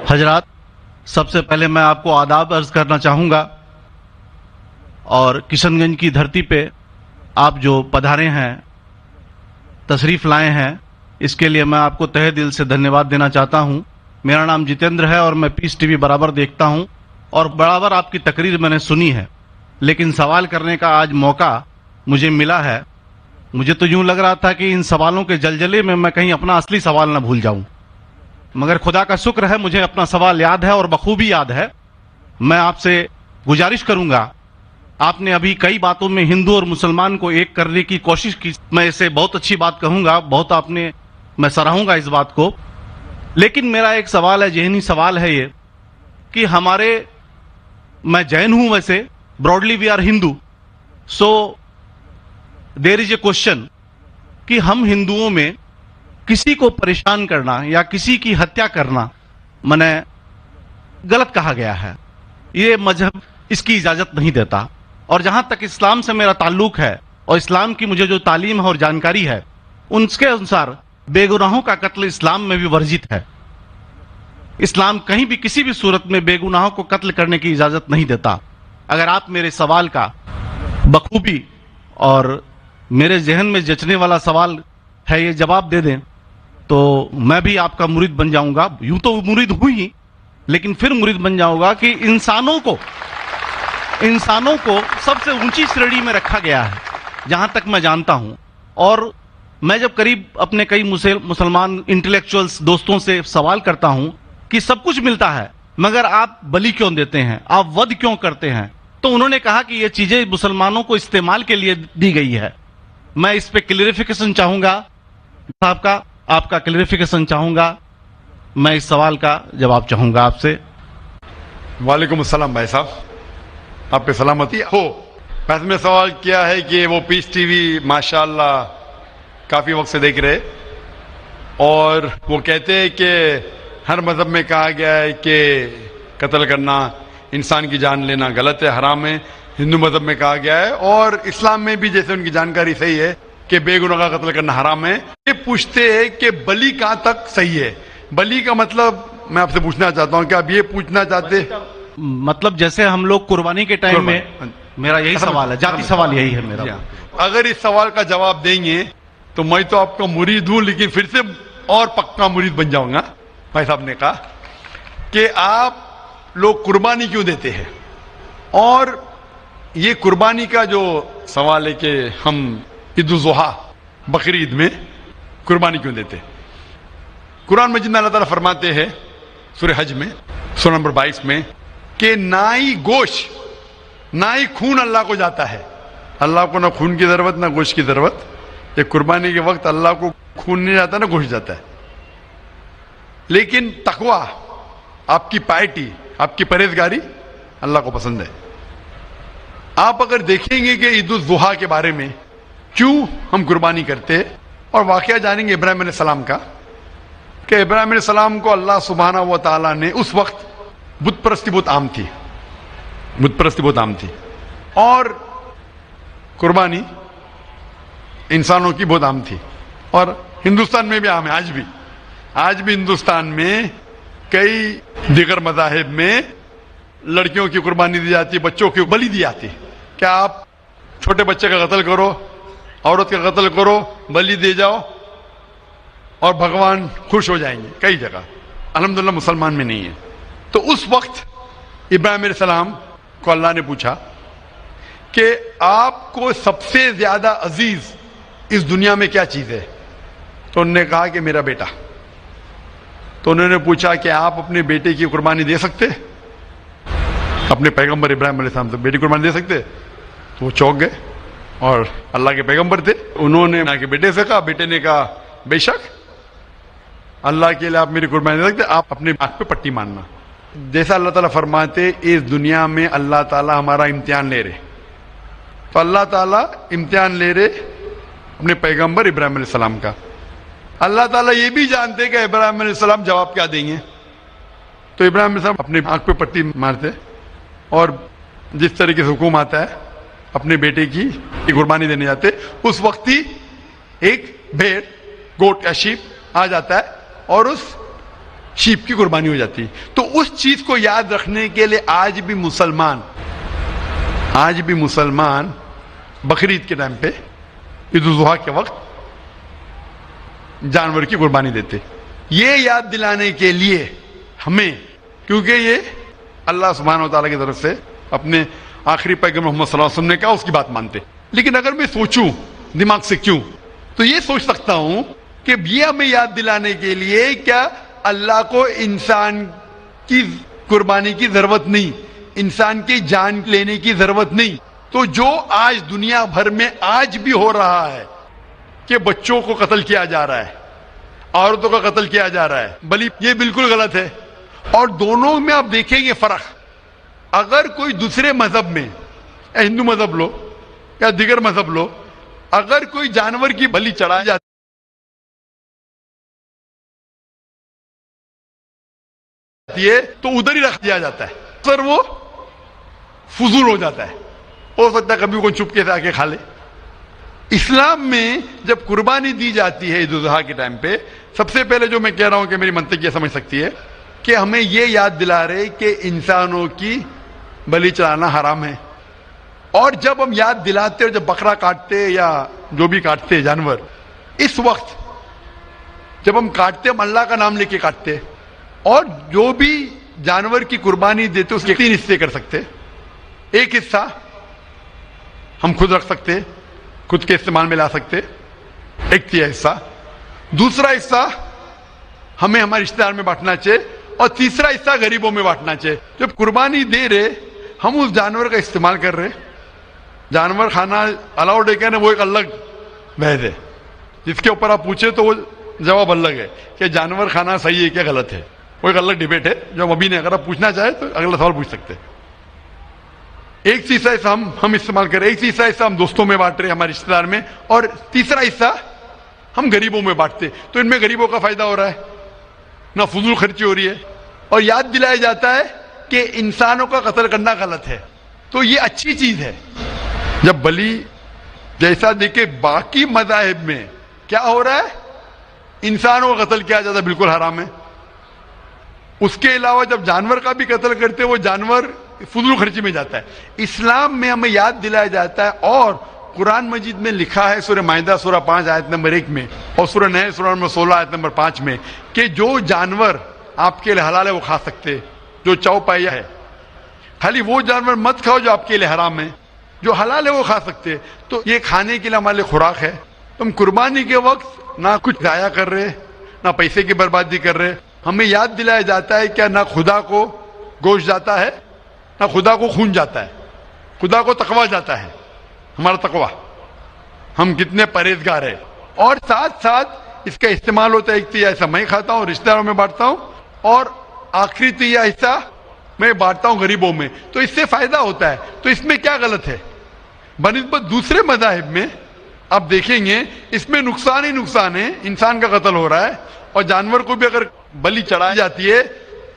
حضرات، سب سے پہلے میں آپ کو آداب عرض کرنا چاہوں گا، اور کشن گنج کی دھرتی پہ آپ جو پدھارے ہیں، تشریف لائے ہیں، اس کے لیے میں آپ کو تہہ دل سے دھنیہ واد دینا چاہتا ہوں۔ میرا نام جتیندر ہے اور میں پیس ٹی وی برابر دیکھتا ہوں اور برابر آپ کی تقریر میں نے سنی ہے، لیکن سوال کرنے کا آج موقع مجھے ملا ہے۔ مجھے تو یوں لگ رہا تھا کہ ان سوالوں کے جلجلے میں میں کہیں اپنا اصلی سوال نہ بھول جاؤں، مگر خدا کا شکر ہے مجھے اپنا سوال یاد ہے اور بخوبی یاد ہے۔ میں آپ سے گزارش کروں گا، آپ نے ابھی کئی باتوں میں ہندو اور مسلمان کو ایک کرنے کی کوشش کی، میں اسے بہت اچھی بات کہوں گا، بہت آپ نے، میں سراہوں گا اس بات کو، لیکن میرا ایک سوال ہے، ذہنی سوال ہے یہ کہ میں جین ہوں، ویسے broadly we are Hindu, so there is a question کہ ہم ہندوؤں میں کسی کو پریشان کرنا یا کسی کی ہتیا کرنا غلط کہا گیا ہے، یہ مذہب اس کی اجازت نہیں دیتا، اور جہاں تک اسلام سے میرا تعلق ہے اور اسلام کی مجھے جو تعلیم ہے اور جانکاری ہے، ان کے انسار بے گناہوں کا قتل اسلام میں بھی ورجت ہے۔ اسلام کہیں بھی کسی بھی صورت میں بے گناہوں کو قتل کرنے کی اجازت نہیں دیتا۔ اگر آپ میرے سوال کا بخوبی اور میرے ذہن میں جچنے والا سوال ہے یہ جواب دے دیں تو میں بھی آپ کا مرید بن جاؤں گا، یوں تو مرید ہوں ہی، لیکن پھر مرید بن جاؤں گا کہ انسانوں کو سب سے اونچی شریڑی میں رکھا گیا ہے جہاں تک میں جانتا ہوں۔ اور میں جب قریب اپنے کئی مسلمان انٹلیکچوئلز دوستوں سے سوال کرتا ہوں کہ سب کچھ ملتا ہے مگر آپ بلی کیوں دیتے ہیں، آپ ود کیوں کرتے ہیں، تو انہوں نے کہا کہ یہ چیزیں مسلمانوں کو استعمال کے لیے دی گئی ہے۔ میں اس پہ کلیریفیکیشن چاہوں گا صاحب کا، آپ کا کلیریفیکیشن چاہوں گا، میں اس سوال کا جواب چاہوں گا آپ سے۔ وعلیکم السلام بھائی صاحب، آپ پہ سلامتی ہو۔ بس میں سوال کیا ہے کہ وہ پیس ٹی وی ماشاءاللہ کافی وقت سے دیکھ رہے، اور وہ کہتے ہیں کہ ہر مذہب میں کہا گیا ہے کہ قتل کرنا، انسان کی جان لینا غلط ہے، حرام ہے۔ ہندو مذہب میں کہا گیا ہے اور اسلام میں بھی، جیسے ان کی جانکاری صحیح ہے، کہ بے گناہ کا قتل کرنا حرام ہے۔ یہ پوچھتے ہیں کہ بلی کہاں تک صحیح ہے؟ بلی کا مطلب میں آپ سے پوچھنا چاہتا ہوں کہ آپ یہ پوچھنا چاہتے، مطلب جیسے ہم لوگ قربانی کے ٹائم میں، میرا یہی سوال ہے، ذاتی سوال یہی ہے میرا۔ اگر اس سوال کا جواب دیں گے تو میں تو آپ کا مرید ہوں، لیکن پھر سے اور پکا مرید بن جاؤں گا۔ بھائی صاحب نے کہا کہ آپ لوگ قربانی کیوں دیتے ہیں، اور یہ قربانی کا جو سوال ہے کہ ہم عید الاضحیٰ بقرعید میں قربانی کیوں دیتے ہیں، قرآن مجید میں اللہ تعالیٰ فرماتے ہیں سورہ حج میں سورہ نمبر 22 میں کہ نہ ہی گوشت نہ ہی خون اللہ کو جاتا ہے۔ اللہ کو نہ خون کی ضرورت نہ گوشت کی ضرورت۔ یہ قربانی کے وقت اللہ کو خون نہیں جاتا نہ گوشت جاتا ہے، لیکن تقویٰ، آپ کی پائٹی، آپ کی پرہیزگاری اللہ کو پسند ہے۔ آپ اگر دیکھیں گے کہ عید الاضحیٰ کے بارے میں کیوں ہم قربانی کرتے ہیں، اور واقعہ جانیں گے ابراہیم علیہ السلام کا، کہ ابراہیم علیہ السلام کو اللہ سبحانہ و تعالیٰ نے، اس وقت بت پرستی بہت عام تھی، بت پرستی بہت عام تھی، اور قربانی انسانوں کی بہت عام تھی، اور ہندوستان میں بھی عام ہے، آج بھی ہندوستان میں کئی دیگر مذاہب میں لڑکیوں کی قربانی دی جاتی ہے، بچوں کی بلی دی جاتی ہے۔ کیا آپ چھوٹے بچے کا قتل کرو، عورت کا قتل کرو، بلی دے جاؤ اور بھگوان خوش ہو جائیں گے؟ کئی جگہ، الحمدللہ مسلمان میں نہیں ہے۔ تو اس وقت ابراہیم علیہ السلام کو اللہ نے پوچھا کہ آپ کو سب سے زیادہ عزیز اس دنیا میں کیا چیز ہے؟ تو انہوں نے کہا کہ میرا بیٹا۔ تو انہوں نے پوچھا کہ آپ اپنے بیٹے کی قربانی دے سکتے؟ اپنے پیغمبر ابراہیم علیہ السلام سے بیٹی قربانی دے سکتے؟ تو وہ چونک گئے، اور اللہ کے پیغمبر تھے، انہوں نے کے بیٹے سے کہا، بیٹے نے کہا بے شک اللہ کے لیے آپ میری قربانی دے سکتے، آپ اپنے آنکھ پہ پٹی ماننا۔ جیسا اللہ تعالیٰ فرماتے اس دنیا میں اللہ تعالیٰ ہمارا امتحان لے رہے، تو اللہ تعالیٰ امتحان لے رہے اپنے پیغمبر ابراہیم علیہ السلام کا۔ اللہ تعالیٰ یہ بھی جانتے کہ ابراہیم علیہ السلام جواب کیا دیں گے، تو ابراہیم علیہ السلام اپنے آنکھ پہ پٹی مارتے، اور جس طریقے سے حکم آتا ہے اپنے بیٹے کی قربانی دینے جاتے، اس وقت ہی ایک بھیڑ، گوٹ یا شیپ آ جاتا ہے، اور اس شیپ کی قربانی ہو جاتی. تو اس چیز کو یاد رکھنے کے لیے آج بھی مسلمان بقرعید کے ٹائم پہ عید الاضحیٰ کے وقت جانور کی قربانی دیتے. یہ یاد دلانے کے لیے ہمیں، کیونکہ یہ اللہ سبحانہ و تعالیٰ کی طرف سے اپنے آخری پیغمبر محمد صلی اللہ علیہ وسلم نے کہا، اس کی بات مانتے. لیکن اگر میں سوچوں دماغ سے کیوں، تو یہ سوچ سکتا ہوں کہ یہ ہمیں یاد دلانے کے لیے کیا اللہ کو انسان کی قربانی کی ضرورت نہیں، انسان کی جان لینے کی ضرورت نہیں. تو جو آج دنیا بھر میں آج بھی ہو رہا ہے کہ بچوں کو قتل کیا جا رہا ہے، عورتوں کا قتل کیا جا رہا ہے، بلی، یہ بالکل غلط ہے. اور دونوں میں آپ دیکھیں گے فرق. اگر کوئی دوسرے مذہب میں، ہندو مذہب لو یا دیگر مذہب لو، اگر کوئی جانور کی بلی چڑھائی جاتی ہے تو ادھر ہی رکھ دیا جاتا ہے، سر وہ فضول ہو جاتا ہے. ہو سکتا ہے کبھی کوئی چپ کے سے آ کے کھا لے. اسلام میں جب قربانی دی جاتی ہے عید الاضحیٰ کے ٹائم پہ، سب سے پہلے جو میں کہہ رہا ہوں کہ میری منطق یہ سمجھ سکتی ہے کہ ہمیں یہ یاد دلا رہے کہ انسانوں کی بلی چڑھانا حرام ہے. اور جب ہم یاد دلاتے اور جب بکرا کاٹتے یا جو بھی کاٹتے جانور، اس وقت جب ہم کاٹتے ہم اللہ کا نام لے کے کاٹتے. اور جو بھی جانور کی قربانی دیتے اس کے 3 حصے کر سکتے. ایک حصہ ہم خود رکھ سکتے، خود کے استعمال میں لا سکتے، 1/3 حصہ. دوسرا حصہ ہمیں ہمارے رشتہ دار میں بانٹنا چاہیے، اور تیسرا حصہ غریبوں میں بانٹنا چاہیے. جب قربانی دے رہے ہم اس جانور کا استعمال کر رہے. جانور کھانا الاؤڈ ہے کیا نہیں وہ ایک الگ بحث ہے، جس کے اوپر آپ پوچھے تو وہ جواب الگ ہے کہ جانور کھانا صحیح ہے کیا غلط ہے، وہ ایک الگ ڈیبیٹ ہے جو ہم ابھی نہیں. اگر آپ پوچھنا چاہیں تو اگلا سوال پوچھ سکتے. ایک تیسرا حصہ ہم استعمال کر رہے، ایک تیسرا حصہ ہم دوستوں میں بانٹ رہے ہمارے رشتہ دار میں، اور تیسرا حصہ ہم غریبوں میں بانٹتے. تو ان میں غریبوں کا فائدہ ہو رہا ہے، نہ فضول خرچی ہو رہی ہے، اور یاد دلایا جاتا ہے کہ انسانوں کا قتل کرنا غلط ہے. تو یہ اچھی چیز ہے. جب بلی جیسا دیکھے باقی مذاہب میں کیا ہو رہا ہے، انسانوں کا قتل کیا جاتا ہے، بالکل حرام ہے. اس کے علاوہ جب جانور کا بھی قتل کرتے وہ جانور فضول خرچی میں جاتا ہے. اسلام میں ہمیں یاد دلایا جاتا ہے، اور قرآن مجید میں لکھا ہے سورہ مائدہ سورہ 5 آیت نمبر 1 میں، اور سورہ نحل سورہ نمبر 16 آیت نمبر 5 میں، کہ جو جانور آپ کے لیے حلال ہے وہ کھا سکتے، جو چوپایا ہے. خالی وہ جانور مت کھاؤ جو آپ کے لیے حرام ہے، جو حلال ہے وہ کھا سکتے. تو یہ کھانے کے لیے ہمارے لیے خوراک ہے. ہم قربانی کے وقت نہ کچھ ضائع کر رہے، نہ پیسے کی بربادی کر رہے. ہمیں یاد دلایا جاتا ہے کہ نہ خدا کو گوشت جاتا ہے، نہ خدا کو خون جاتا ہے، خدا کو تقویٰ جاتا ہے. ہمارا تقویٰ، ہم کتنے پرہیزگار ہیں. اور ساتھ ساتھ اس کا استعمال ہوتا ہے. ایک تیسرا حصہ میں کھاتا ہوں، رشتہ داروں میں بانٹتا ہوں، اور آخری تیسرا حصہ میں بانٹتا ہوں غریبوں میں. تو اس سے فائدہ ہوتا ہے. تو اس میں کیا غلط ہے؟ بنسبت دوسرے مذاہب میں آپ دیکھیں گے اس میں نقصان ہی نقصان ہے. انسان کا قتل ہو رہا ہے، اور جانور کو بھی اگر بلی چڑھائی جاتی ہے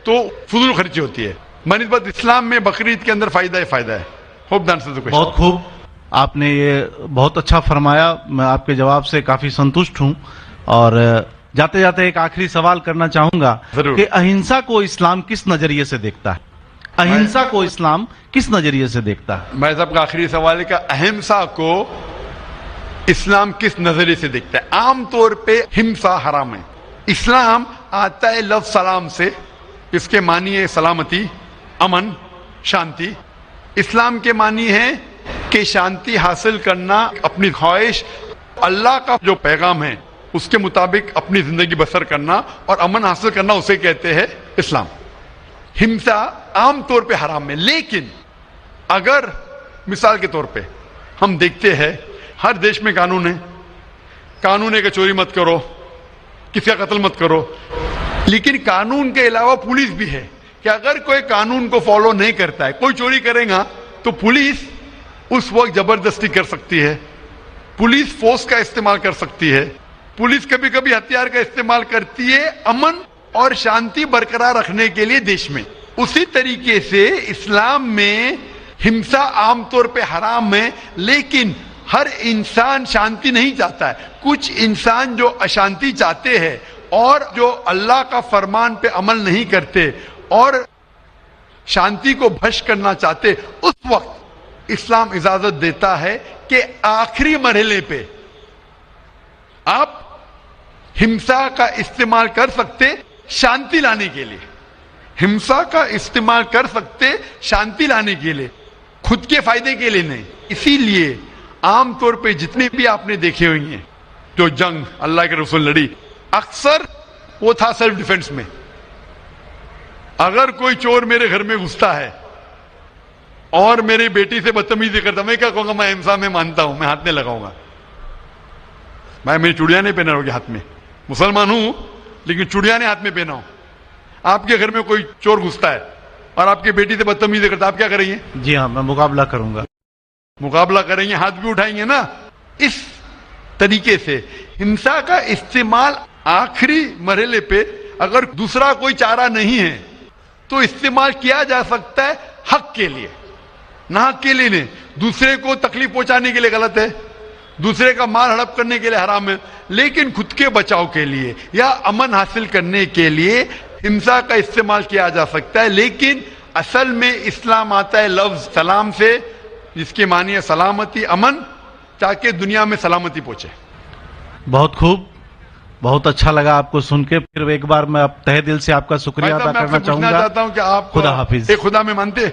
تو فضول خرچی ہوتی ہے. بنسبت اسلام میں بقرعید کے اندر فائدہ ہی فائدہ ہے. ہوپ دان سے بہت خوب، آپ نے یہ بہت اچھا فرمایا. میں آپ کے جواب سے کافی سنتشٹ ہوں. اور جاتے جاتے ایک آخری سوال کرنا چاہوں گا کہ اہنسا کو اسلام کس نظریے سے دیکھتا ہے؟ اہنسا کو اسلام کس نظریے سے دیکھتا ہے؟ میں صاحب کا آخری سوال ہے کہ اہنسا کو اسلام کس نظریے سے دیکھتا ہے؟ عام طور پہ ہمسا حرام ہے. اسلام آتا ہے لفظ سلام سے، اس کے معنی ہے سلامتی، امن، شانتی. اسلام کے معنی ہے کہ شانتی حاصل کرنا، اپنی خواہش، اللہ کا جو پیغام ہے اس کے مطابق اپنی زندگی بسر کرنا اور امن حاصل کرنا، اسے کہتے ہیں اسلام. ہمسا عام طور پہ حرام ہے. لیکن اگر مثال کے طور پہ ہم دیکھتے ہیں ہر دیش میں قانون ہے، قانون ہے کہ چوری مت کرو، کسی کا قتل مت کرو. لیکن قانون کے علاوہ پولیس بھی ہے کہ اگر کوئی قانون کو فالو نہیں کرتا ہے، کوئی چوری کرے گا تو پولیس اس وقت زبردستی کر سکتی ہے، پولیس فورس کا استعمال کر سکتی ہے، پولیس کبھی کبھی ہتھیار کا استعمال کرتی ہے امن اور شانتی برقرار رکھنے کے لیے دیش میں. اسی طریقے سے اسلام میں ہمسا عام طور پہ حرام ہے، لیکن ہر انسان شانتی نہیں چاہتا ہے. کچھ انسان جو اشانتی چاہتے ہیں اور جو اللہ کا فرمان پہ عمل نہیں کرتے اور شانتی کو بھش کرنا چاہتے، اس وقت اسلام اجازت دیتا ہے کہ آخری مرحلے پہ آپ ہمسا کا استعمال کر سکتے شانتی لانے کے لیے، ہمسا کا استعمال کر سکتے شانتی لانے کے لیے، خود کے فائدے کے لیے نہیں۔ اسی لیے عام طور پہ جتنے بھی آپ نے دیکھے ہوئے ہیں جو جنگ اللہ کے رسول لڑی، اکثر وہ تھا سیلف ڈیفenس میں۔ اگر کوئی چور میرے گھر میں گھستا ہے اور میری بیٹی سے بدتمیزی کرتا، میں کیا کہوں گا؟ میں ہمسا میں مانتا ہوں، میں ہاتھ نہیں لگاؤں گا، میں میری چوڑیاں نہیں پہنا ہوگی ہاتھ میں، مسلمان ہوں لیکن چوڑیاں نہیں ہاتھ میں پہنا ہوں۔ آپ کے گھر میں کوئی چور گھستا ہے اور آپ کی بیٹی سے بدتمیزی کرتا، آپ کیا کریں گے؟ جی ہاں، میں مقابلہ کروں گا۔ مقابلہ کریں گے، ہاتھ بھی اٹھائیں گے نا۔ اس طریقے سے ہمسا کا استعمال آخری مرحلے پہ اگر دوسرا کوئی چارہ نہیں ہے تو استعمال کیا جا سکتا ہے حق کے لیے، نہ حق کے لیے نہیں۔ دوسرے کو تکلیف پہنچانے کے لیے غلط ہے، دوسرے کا مال ہڑپ کرنے کے لیے حرام ہے، لیکن خود کے بچاؤ کے لیے یا امن حاصل کرنے کے لیے ہمسا کا استعمال کیا جا سکتا ہے۔ لیکن اصل میں اسلام آتا ہے لفظ سلام سے، جس کی معنی ہے سلامتی، امن، تاکہ دنیا میں سلامتی پہنچے۔ بہت خوب، بہت اچھا لگا آپ کو سن کے۔ پھر ایک بار میں تہہ دل سے آپ کا شکریہ ادا کرنا چاہوں گا۔ چاہتا ہوں کہ آپ خدا حافظ۔ ایک خدا میں مانتے؟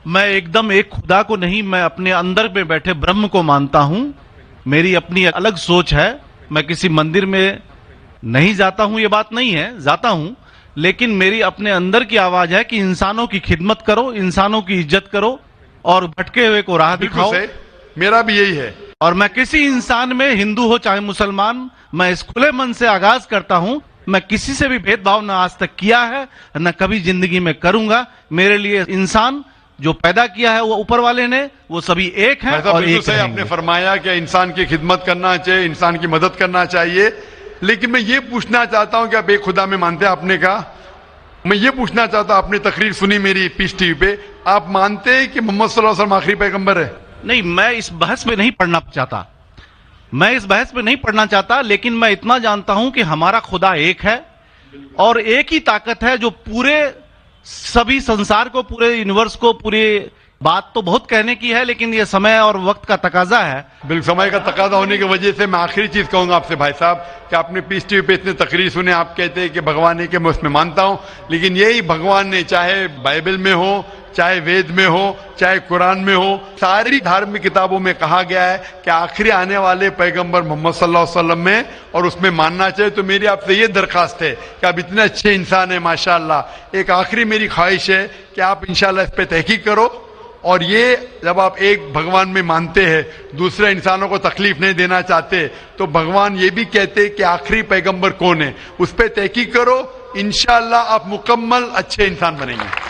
میں ایک دم ایک خدا کو نہیں، میں اپنے اندر میں بیٹھے برہم کو مانتا ہوں۔ میری اپنی الگ سوچ ہے، میں کسی مندر میں نہیں جاتا ہوں، یہ بات نہیں ہے، جاتا ہوں، لیکن میری اپنے اندر کی آواز ہے کہ انسانوں کی خدمت کرو، انسانوں کی عزت کرو اور بھٹکے ہوئے کو راہ دکھاؤ۔ میرا بھی یہی ہے، اور میں کسی انسان میں، ہندو ہو چاہے مسلمان، میں اس کھلے من سے آغاز کرتا ہوں۔ میں کسی سے بھی بھید بھاؤ نہ آج تک کیا ہے، نہ کبھی زندگی میں کروں گا۔ میرے لیے انسان جو پیدا کیا ہے وہ اوپر والے نے، وہ سبھی ایک ہیں اور ایک رہیں گے۔ آپ نے فرمایا کہ انسان کی خدمت کرنا چاہیے، انسان کی مدد کرنا چاہیے، لیکن میں یہ پوچھنا چاہتا ہوں کہ آپ ایک خدا میں مانتے ہیں؟ آپ نے کہا، میں یہ پوچھنا چاہتا ہوں، آپ نے تقریر سنی میری پیس ٹی وی پہ، آپ مانتے ہیں کہ محمد صلی اللہ علیہ وسلم آخری پیغمبر ہے؟ نہیں، میں اس بحث میں نہیں پڑھنا چاہتا، میں اس بحث میں نہیں پڑھنا چاہتا، لیکن میں اتنا جانتا ہوں کہ ہمارا خدا ایک ہے اور ایک ہی طاقت ہے جو پورے سبھی سنسار کو، پورے یونیورس کو، پوری بات تو بہت کہنے کی ہے، لیکن یہ سمے اور وقت کا تقاضا ہے۔ بالکل، سمے کا تقاضا ہونے کی وجہ سے میں آخری چیز کہوں گا آپ سے بھائی صاحب کہ آپ نے پیس ٹی وی پہ اتنے تقریر سنے، آپ کہتے ہیں کہ بھگوان ہے، کہ میں اس میں مانتا ہوں، لیکن یہی بھگوان نے چاہے بائبل میں ہو، چاہے وید میں ہو، چاہے قرآن میں ہو، ساری دھارمک کتابوں میں کہا گیا ہے کہ آخری آنے والے پیغمبر محمد صلی اللہ علیہ وسلم میں، اور اس میں ماننا چاہیے۔ تو میری آپ سے یہ درخواست ہے کہ آپ اتنے اچھے انسان ہیں ماشاءاللہ، ایک آخری میری خواہش ہے کہ آپ انشاءاللہ اس پہ تحقیق کرو، اور یہ جب آپ ایک بھگوان میں مانتے ہیں، دوسرے انسانوں کو تکلیف نہیں دینا چاہتے، تو بھگوان یہ بھی کہتے کہ آخری پیغمبر کون ہے، اس پہ تحقیق کرو، انشاءاللہ آپ مکمل اچھے انسان بنیں گے۔